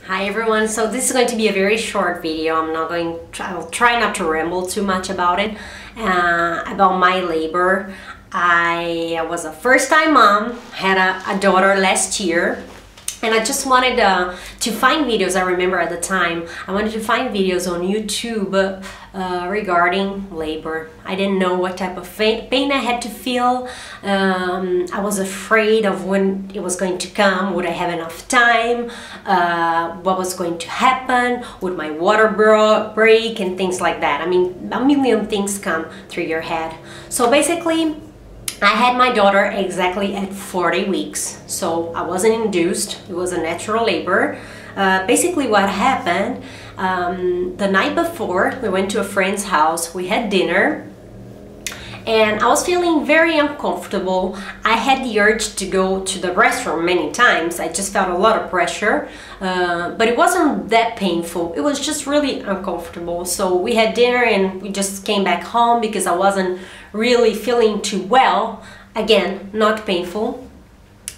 Hi everyone, so this is going to be a very short video. I'll try not to ramble too much about it, about my labor. I was a first-time mom, had a daughter last year, and I just wanted to find videos. I remember at the time, I wanted to find videos on YouTube regarding labor. I didn't know what type of pain I had to feel. I was afraid of when it was going to come. Would I have enough time? What was going to happen? Would my water break and things like that? I mean, a million things come through your head. So basically, I had my daughter exactly at 40 weeks, so I wasn't induced. It was a natural labor. Basically what happened, the night before we went to a friend's house, we had dinner, and I was feeling very uncomfortable. I had the urge to go to the restroom many times. I just felt a lot of pressure, but it wasn't that painful. It was just really uncomfortable. So we had dinner and we just came back home because I wasn't really feeling too well. Again, not painful.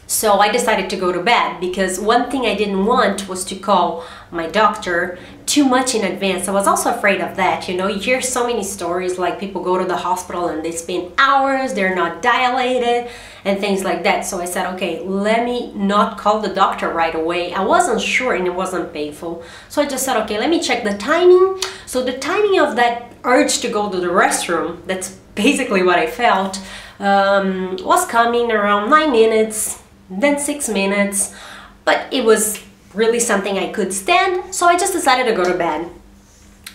So I decided to go to bed because one thing I didn't want was to call my doctor too much in advance. I was also afraid of that. You know, you hear so many stories like people go to the hospital and they spend hours, they're not dilated and things like that. So I said, okay, let me not call the doctor right away. I wasn't sure and it wasn't painful. So I just said, okay, let me check the timing. So the timing of that urge to go to the restroom, that's basically what I felt, was coming around 9 minutes, then 6 minutes, but it was really something I could stand, so I just decided to go to bed.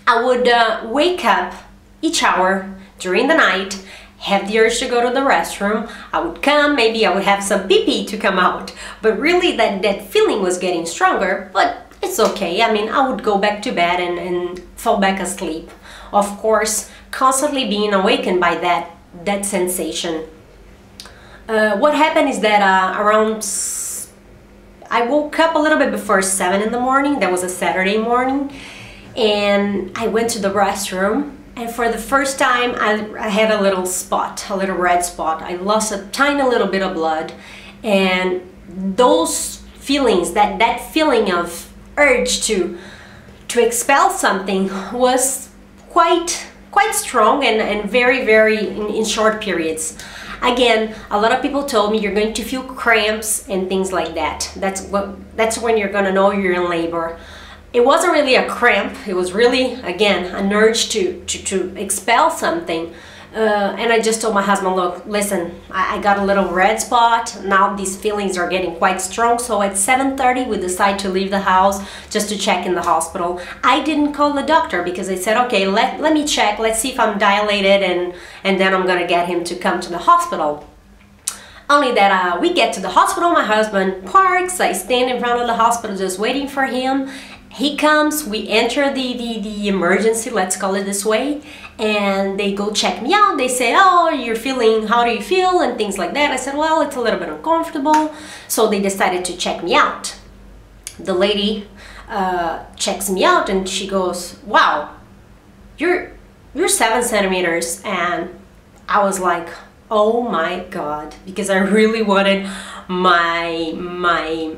I would wake up each hour during the night, have the urge to go to the restroom. I would come, maybe I would have some pee-pee to come out, but really that feeling was getting stronger, but it's okay. I mean, I would go back to bed and fall back asleep. Of course, constantly being awakened by that sensation. What happened is that I woke up a little bit before 7 in the morning. That was a Saturday morning, and I went to the restroom, and for the first time I had a little spot, a little red spot. I lost a tiny little bit of blood, and those feelings, that feeling of urge to expel something was quite strong and very in short periods. Again, a lot of people told me you're going to feel cramps and things like that. That's when you're gonna know you're in labor. It wasn't really a cramp. It was really, again, an urge to expel something. And I just told my husband, look, listen, I got a little red spot. Now these feelings are getting quite strong. So at 7:30, we decided to leave the house just to check in the hospital. I didn't call the doctor because I said, okay, let me check. Let's see if I'm dilated, and then I'm going to get him to come to the hospital. Only that we get to the hospital, my husband parks, I stand in front of the hospital just waiting for him. He comes, we enter the emergency, let's call it this way, and they go check me out. They say, oh, how do you feel, and things like that. I said, well, it's a little bit uncomfortable. So they decided to check me out. The lady checks me out and she goes, wow, you're 7 centimeters. And I was like, oh my God, because I really wanted my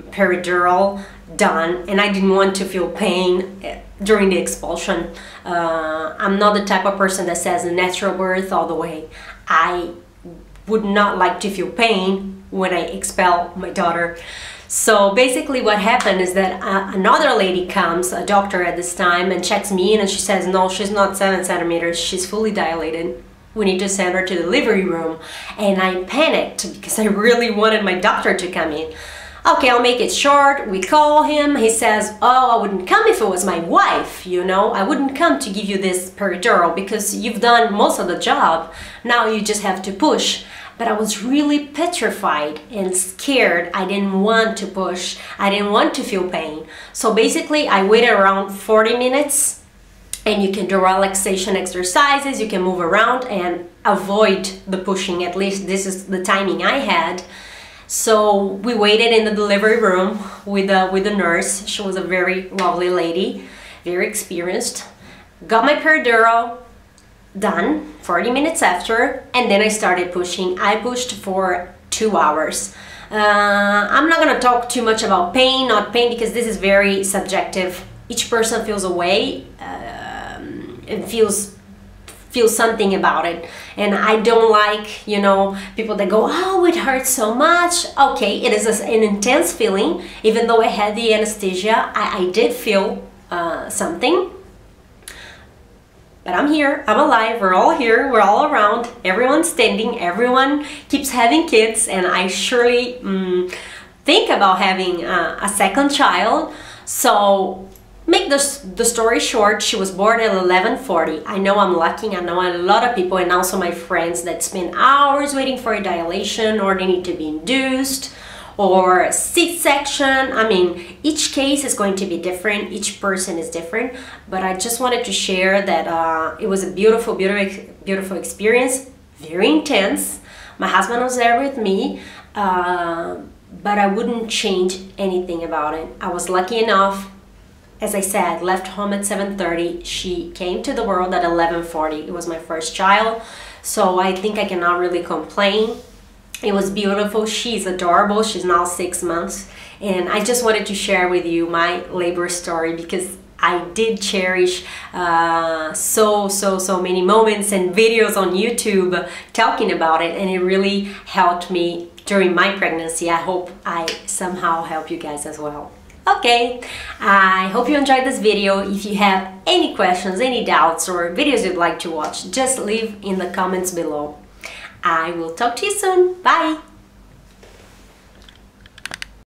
peridural done, and I didn't want to feel pain during the expulsion. I'm not the type of person that says a natural birth all the way. I would not like to feel pain when I expel my daughter. So basically what happened is that another lady comes, a doctor at this time, and checks me in, and she says, no, she's not 7 centimeters, she's fully dilated. We need to send her to the delivery room. And I panicked because I really wanted my doctor to come in. Okay, I'll make it short. We call him. He says, oh, I wouldn't come if it was my wife, you know. I wouldn't come to give you this peridural because you've done most of the job. Now you just have to push. But I was really petrified and scared. I didn't want to push. I didn't want to feel pain. So basically, I waited around 40 minutes. And you can do relaxation exercises, you can move around and avoid the pushing. At least this is the timing I had. So we waited in the delivery room with the nurse. She was a very lovely lady, very experienced. Got my peridural done 40 minutes after, and then I started pushing. I pushed for 2 hours. I'm not gonna talk too much about pain, not pain, because this is very subjective. Each person feels a way and feels something about it, and I don't like, you know, people that go, oh, it hurts so much. Okay, it is an intense feeling. Even though I had the anesthesia, I did feel something, but I'm here, I'm alive, we're all here, we're all around, everyone's standing, everyone keeps having kids, and I surely think about having a second child. So make the story short, she was born at 11:40. I know I'm lucky. I know a lot of people, and also my friends, that spend hours waiting for a dilation, or they need to be induced, or a C-section. I mean, each case is going to be different. Each person is different. But I just wanted to share that it was a beautiful, beautiful, beautiful experience. Very intense. My husband was there with me. But I wouldn't change anything about it. I was lucky enough. As I said, left home at 7:30. She came to the world at 11:40. It was my first child, so I think I cannot really complain. It was beautiful. She's adorable. She's now 6 months, and I just wanted to share with you my labor story, because I did cherish so many moments and videos on YouTube talking about it, and it really helped me during my pregnancy. I hope I somehow help you guys as well. Okay, I hope you enjoyed this video. If you have any questions, any doubts, or videos you'd like to watch, just leave in the comments below. I will talk to you soon. Bye!